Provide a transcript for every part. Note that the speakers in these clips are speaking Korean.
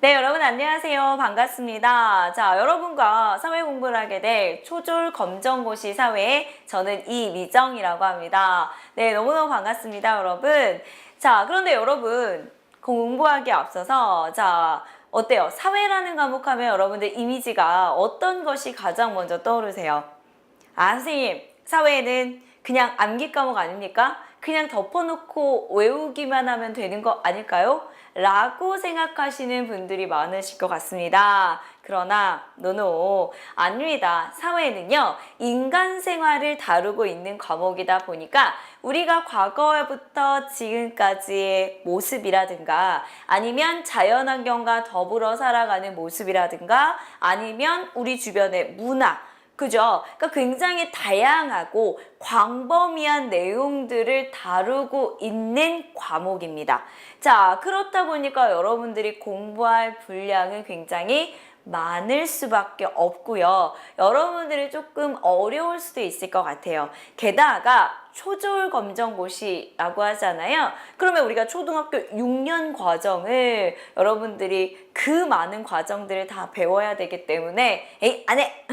네, 여러분 안녕하세요. 반갑습니다. 자, 여러분과 사회 공부를 하게 될 초졸 검정고시 사회의 저는 이미정이라고 합니다. 네, 너무너무 반갑습니다, 여러분. 자, 그런데 여러분 공부하기에 앞서서 어때요? 사회라는 과목 하면 여러분들 이미지가 어떤 것이 가장 먼저 떠오르세요? 선생님, 사회는 그냥 암기 과목 아닙니까? 그냥 덮어놓고 외우기만 하면 되는 거 아닐까요? 라고 생각하시는 분들이 많으실 것 같습니다. 그러나 노노 아닙니다. 사회는요 인간 생활을 다루고 있는 과목이다 보니까 우리가 과거부터 지금까지의 모습이라든가 아니면 자연환경과 더불어 살아가는 모습이라든가 아니면 우리 주변의 문화, 그죠? 그러니까 굉장히 다양하고 광범위한 내용들을 다루고 있는 과목입니다. 자, 그렇다 보니까 여러분들이 공부할 분량은 굉장히 많을 수밖에 없고요. 여러분들이 조금 어려울 수도 있을 것 같아요. 게다가 초졸 검정고시라고 하잖아요. 그러면 우리가 초등학교 6년 과정을 여러분들이 그 많은 과정들을 다 배워야 되기 때문에 에이 안 해!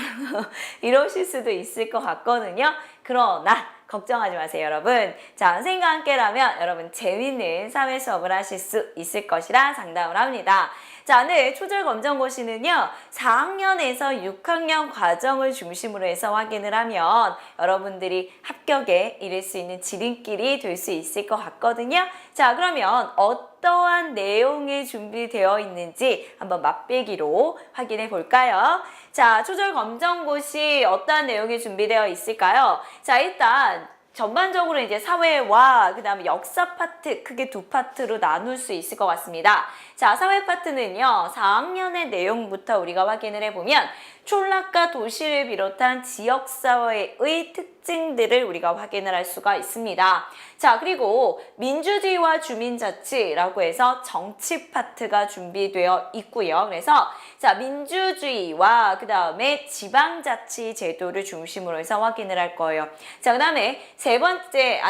이러실 수도 있을 것 같거든요. 그러나 걱정하지 마세요, 여러분. 자, 선생님과 함께라면 여러분 재미있는 사회 수업을 하실 수 있을 것이라 장담을 합니다. 자, 네, 초졸 검정고시는요 4학년에서 6학년 과정을 중심으로 해서 확인을 하면 여러분들이 합격에 이를 수 있는 지름길이 될 수 있을 것 같거든요. 자, 그러면 어떠한 내용이 준비되어 있는지 한번 맛배기로 확인해 볼까요? 자, 초졸 검정고시 어떠한 내용이 준비되어 있을까요? 자, 일단 전반적으로 이제 사회와 그 다음에 역사 파트 크게 두 파트로 나눌 수 있을 것 같습니다. 자, 사회 파트는요 4학년의 내용부터 우리가 확인을 해보면 촌락과 도시를 비롯한 지역사회의 특징들을 우리가 확인을 할 수가 있습니다. 자, 그리고 민주주의와 주민자치라고 해서 정치 파트가 준비되어 있고요. 그래서 자, 민주주의와 그 다음에 지방자치 제도를 중심으로 해서 확인을 할 거예요. 자, 그 다음에 네 번째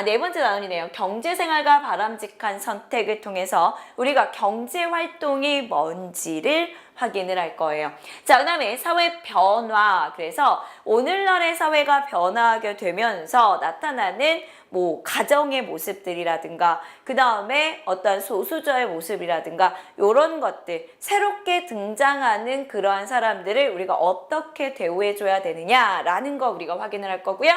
단원이네요. 경제생활과 바람직한 선택을 통해서 우리가 경제활동이 뭔지를 확인을 할 거예요. 자, 그 다음에 사회 변화. 그래서 오늘날의 사회가 변화하게 되면서 나타나는 가정의 모습들이라든가 그 다음에 어떤 소수자의 모습이라든가 이런 것들 새롭게 등장하는 그러한 사람들을 우리가 어떻게 대우해 줘야 되느냐라는 거 우리가 확인을 할 거고요.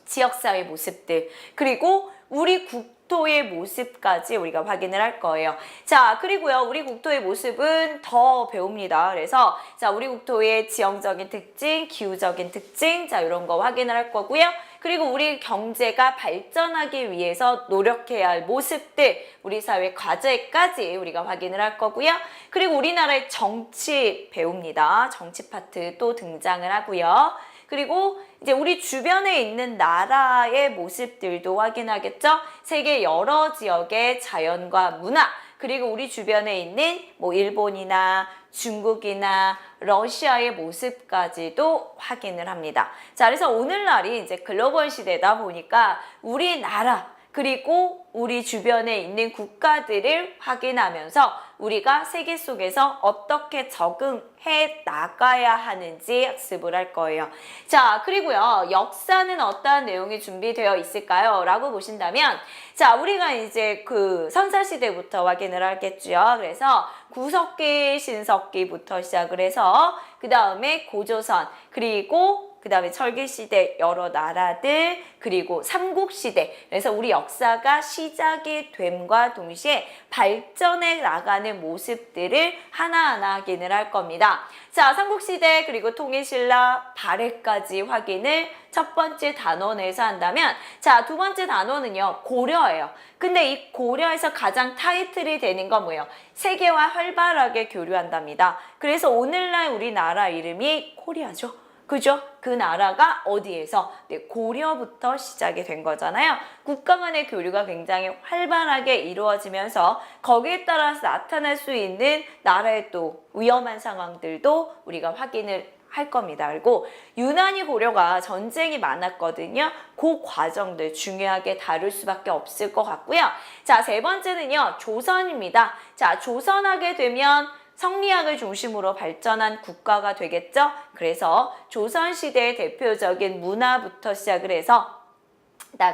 지역사회 모습들 그리고 우리 국토의 모습까지 우리가 확인을 할 거예요. 자, 그리고요 우리 국토의 모습은 더 배웁니다. 그래서 자, 우리 국토의 지형적인 특징, 기후적인 특징, 자, 이런 거 확인을 할 거고요. 그리고 우리 경제가 발전하기 위해서 노력해야 할 모습들, 우리 사회 과제까지 우리가 확인을 할 거고요. 그리고 우리나라의 정치 배웁니다. 정치 파트 또 등장을 하고요. 그리고 이제 우리 주변에 있는 나라의 모습들도 확인하겠죠? 세계 여러 지역의 자연과 문화, 그리고 우리 주변에 있는 일본이나 중국이나 러시아의 모습까지도 확인을 합니다. 자, 그래서 오늘날이 이제 글로벌 시대다 보니까 우리나라 그리고 우리 주변에 있는 국가들을 확인하면서 우리가 세계 속에서 어떻게 적응해 나가야 하는지 학습을 할 거예요. 자, 그리고요 역사는 어떠한 내용이 준비되어 있을까요? 라고 보신다면 자, 우리가 이제 그 선사시대부터 확인을 하겠죠. 그래서 구석기, 신석기부터 시작을 해서 그 다음에 고조선 그리고 그 다음에 철기시대 여러 나라들 그리고 삼국시대 그래서 우리 역사가 시작이 됨과 동시에 발전해 나가는 모습들을 하나하나 확인을 할 겁니다. 자, 삼국시대 그리고 통일신라 발해까지 확인을 첫 번째 단원에서 한다면 자, 두 번째 단원은요 고려예요. 근데 이 고려에서 가장 타이틀이 되는 건 뭐예요? 세계와 활발하게 교류한답니다. 그래서 오늘날 우리나라 이름이 코리아죠. 그죠? 그 나라가 어디에서? 네, 고려부터 시작이 된 거잖아요. 국가 간의 교류가 굉장히 활발하게 이루어지면서 거기에 따라서 나타날 수 있는 나라의 또 위험한 상황들도 우리가 확인을 할 겁니다. 그리고 유난히 고려가 전쟁이 많았거든요. 그 과정들 중요하게 다룰 수밖에 없을 것 같고요. 자, 세 번째는요. 조선입니다. 자, 조선하게 되면 성리학을 중심으로 발전한 국가가 되겠죠. 그래서 조선시대의 대표적인 문화부터 시작을 해서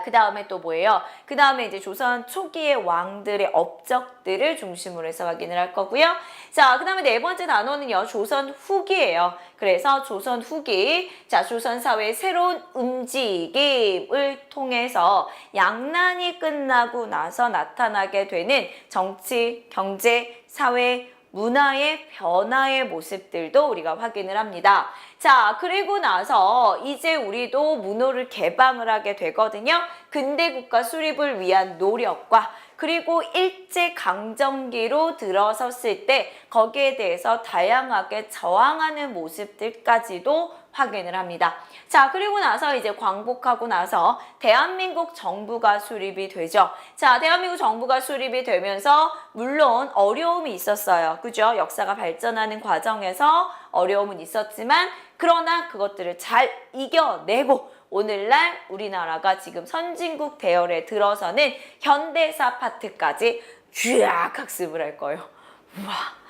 그 다음에 또 뭐예요? 그 다음에 이제 조선 초기의 왕들의 업적들을 중심으로 해서 확인을 할 거고요. 자, 그 다음에 네 번째 단어는요, 조선 후기예요. 그래서 조선 후기, 자, 조선 사회의 새로운 움직임을 통해서 양난이 끝나고 나서 나타나게 되는 정치, 경제, 사회, 문화의 변화의 모습들도 우리가 확인을 합니다. 자, 그리고 나서 이제 우리도 문호를 개방을 하게 되거든요. 근대국가 수립을 위한 노력과 그리고 일제강점기로 들어섰을 때 거기에 대해서 다양하게 저항하는 모습들까지도 확인을 합니다. 자, 그리고 나서 이제 광복하고 나서 대한민국 정부가 수립이 되죠. 자, 대한민국 정부가 수립이 되면서 물론 어려움이 있었어요. 그죠? 역사가 발전하는 과정에서 어려움은 있었지만 그러나 그것들을 잘 이겨내고 오늘날 우리나라가 지금 선진국 대열에 들어서는 현대사 파트까지 쫙 학습을 할 거예요. 우와.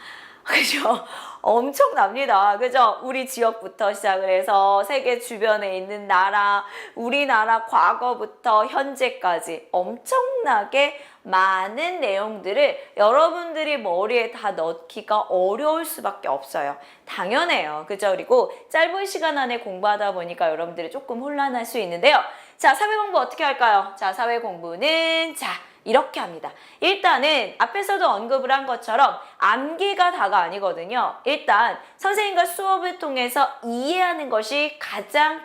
그죠? 엄청납니다. 그죠? 우리 지역부터 시작을 해서 세계 주변에 있는 나라, 우리나라 과거부터 현재까지 엄청나게 많은 내용들을 여러분들이 머리에 다 넣기가 어려울 수밖에 없어요. 당연해요. 그죠? 그리고 짧은 시간 안에 공부하다 보니까 여러분들이 조금 혼란할 수 있는데요. 자, 사회 공부 어떻게 할까요? 자, 사회 공부는 이렇게 합니다. 일단은 앞에서도 언급을 한 것처럼 암기가 다가 아니거든요. 일단 선생님과 수업을 통해서 이해하는 것이 가장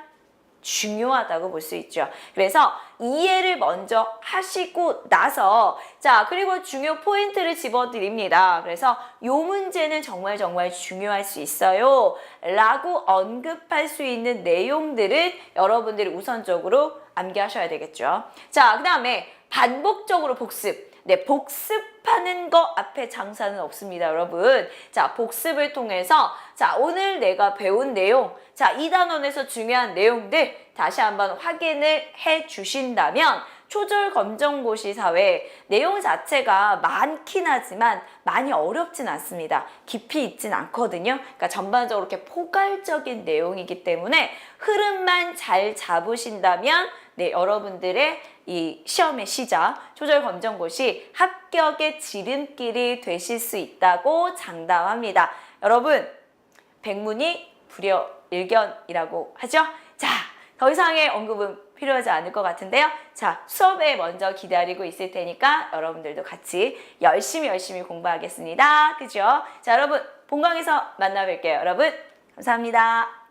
중요하다고 볼 수 있죠. 그래서 이해를 먼저 하시고 나서 자, 그리고 중요 포인트를 집어드립니다. 그래서 요 문제는 정말 중요할 수 있어요 라고 언급할 수 있는 내용들은 여러분들이 우선적으로 암기하셔야 되겠죠. 자, 그 다음에 반복적으로 복습. 네, 복습하는 거 앞에 장사는 없습니다, 여러분. 자, 복습을 통해서 자, 오늘 내가 배운 내용, 자, 이 단원에서 중요한 내용들 다시 한번 확인을 해 주신다면 초절검정고시 사회 내용 자체가 많긴 하지만 많이 어렵진 않습니다. 깊이 있진 않거든요. 그러니까 전반적으로 이렇게 포괄적인 내용이기 때문에 흐름만 잘 잡으신다면 네, 여러분들의 이 시험의 시작, 초절검정고시 합격의 지름길이 되실 수 있다고 장담합니다. 여러분, 백문이 불여일견이라고 하죠? 자, 더 이상의 언급은 필요하지 않을 것 같은데요. 자, 수업에 먼저 기다리고 있을 테니까 여러분들도 같이 열심히 공부하겠습니다. 그죠? 자, 여러분, 본강에서 만나 뵐게요. 여러분, 감사합니다.